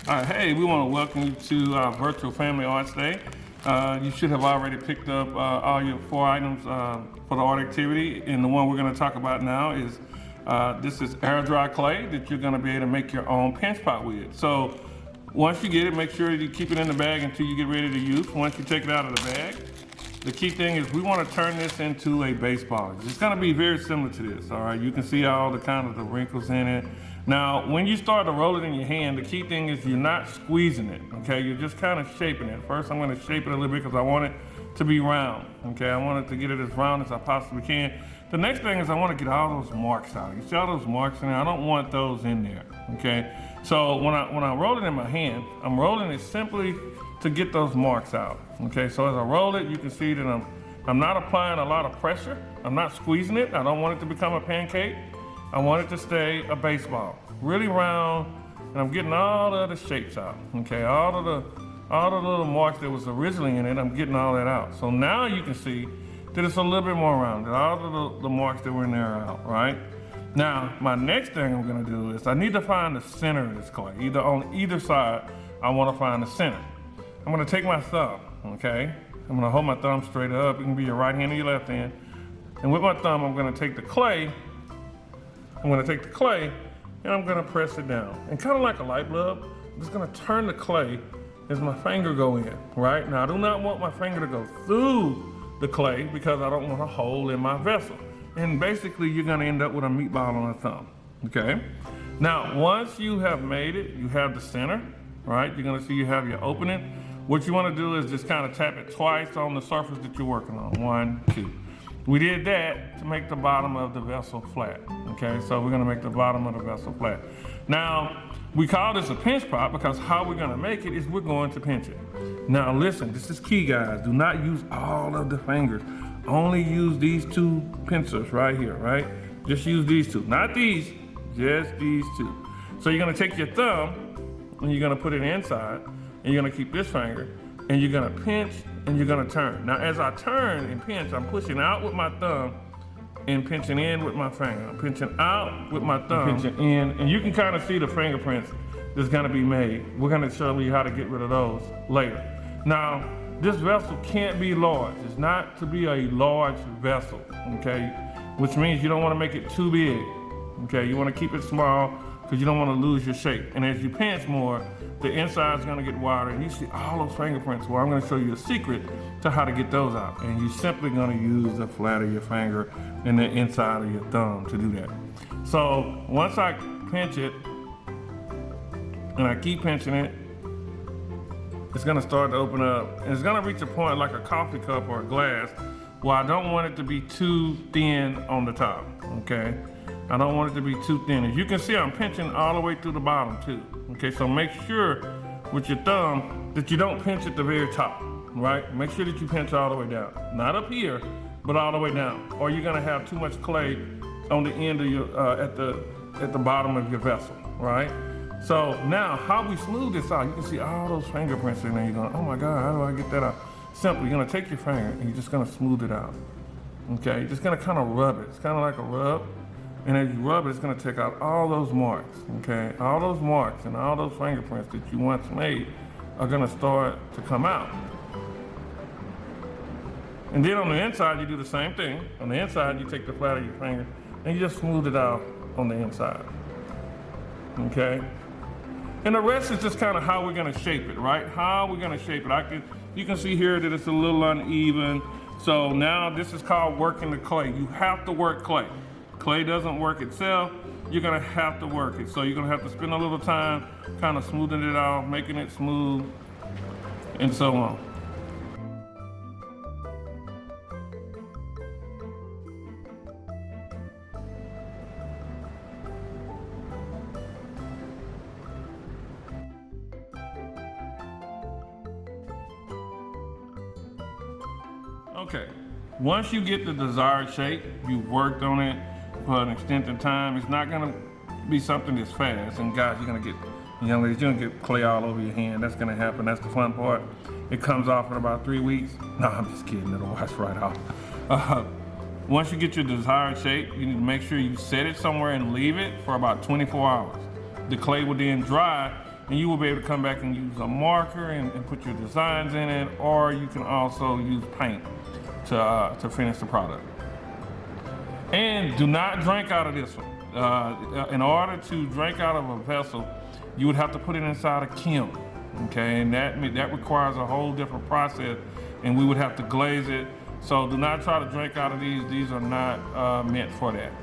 Hey, we want to welcome you to our virtual Family Arts Day. You should have already picked up all your 4 items for the art activity, and the one we're going to talk about now is this is air dry clay that you're going to be able to make your own pinch pot with. So once you get it, make sure you keep it in the bag until you get ready to use. Once you take it out of the bag, the key thing is we want to turn this into a baseball. It's going to be very similar to this, all right? You can see all the kind of the wrinkles in it. Now, when you start to roll it in your hand, the key thing is you're not squeezing it, okay? You're just kind of shaping it. First, I'm going to shape it a little bit because I want it to be round, okay? I want it to get it as round as I possibly can. The next thing is I want to get all those marks out. You see all those marks in there? I don't want those in there, okay? So when I roll it in my hand, I'm rolling it simply to get those marks out, okay? So as I roll it, you can see that I'm not applying a lot of pressure. I'm not squeezing it. I don't want it to become a pancake. I want it to stay a baseball, really round, and I'm getting all the other shapes out, okay? All the little marks that was originally in it, I'm getting all that out. So now you can see that it's a little bit more rounded. All the marks that were in there are out, right? Now, my next thing I'm gonna do is I need to find the center of this clay. Either on either side, I wanna find the center. I'm gonna take my thumb, okay? I'm gonna hold my thumb straight up. It can be your right hand or your left hand. And with my thumb, I'm gonna take the clay, and I'm gonna press it down. And kind of like a light bulb, I'm just gonna turn the clay as my finger go in, right? Now, I do not want my finger to go through the clay because I don't want a hole in my vessel. And basically, you're gonna end up with a meatball on a thumb, okay? Now, once you have made it, you have the center, right? You're gonna see you have your opening. What you wanna do is just kind of tap it twice on the surface that you're working on. 1, 2. We did that to make the bottom of the vessel flat, okay? So we're gonna make the bottom of the vessel flat. Now, we call this a pinch pot because how we're gonna make it is we're going to pinch it. Now listen, this is key, guys. Do not use all of the fingers. Only use these 2 pincers right here, right? Just use these 2, not these, just these 2. So you're gonna take your thumb and you're gonna put it inside and you're gonna keep this finger and you're gonna pinch and you're gonna turn. Now, as I turn and pinch, I'm pushing out with my thumb and pinching in with my finger. I'm pinching out with my thumb, pinching in, and you can kind of see the fingerprints that's gonna be made. We're gonna show you how to get rid of those later. Now, this vessel can't be large. It's not to be a large vessel, okay? Which means you don't wanna make it too big, okay? You wanna keep it small because you don't wanna lose your shape. And as you pinch more, the inside's gonna get wider, and you see all those fingerprints. Well, I'm gonna show you a secret to how to get those out. And you're simply gonna use the flat of your finger and the inside of your thumb to do that. So once I pinch it, and I keep pinching it, it's gonna start to open up. And it's gonna reach a point like a coffee cup or a glass where I don't want it to be too thin on the top, okay? I don't want it to be too thin. As you can see, I'm pinching all the way through the bottom too. Okay, so make sure with your thumb that you don't pinch at the very top, right? Make sure that you pinch all the way down. Not up here, but all the way down. Or you're gonna have too much clay on the end of your, at the bottom of your vessel, right? So now, how we smooth this out, you can see all those fingerprints in there. You're going, oh my God, how do I get that out? Simply, you're gonna take your finger and you're just gonna smooth it out. Okay, you're just gonna kind of rub it. It's kind of like a rub. And as you rub it, it's gonna take out all those marks, okay? All those marks and all those fingerprints that you once made are gonna start to come out. And then on the inside, you do the same thing. On the inside, you take the flat of your finger and you just smooth it out on the inside, okay? And the rest is just kind of how we're gonna shape it, right? How we're gonna shape it. You can see here that it's a little uneven. So now this is called working the clay. You have to work clay. Clay doesn't work itself, you're gonna have to work it. So you're gonna have to spend a little time kind of smoothing it out, making it smooth, and so on. Okay, once you get the desired shape, you've worked on it for an extended time, it's not gonna be something that's fast. And guys, young ladies, you're gonna get clay all over your hand. That's gonna happen, that's the fun part. It comes off in about 3 weeks. No, I'm just kidding, it'll wash right off. Once you get your desired shape, you need to make sure you set it somewhere and leave it for about 24 hours. The clay will then dry, and you will be able to come back and use a marker and put your designs in it, or you can also use paint to finish the product. And do not drink out of this one. In order to drink out of a vessel, you would have to put it inside a kiln, okay? And that requires a whole different process, and we would have to glaze it. So do not try to drink out of these. These are not meant for that.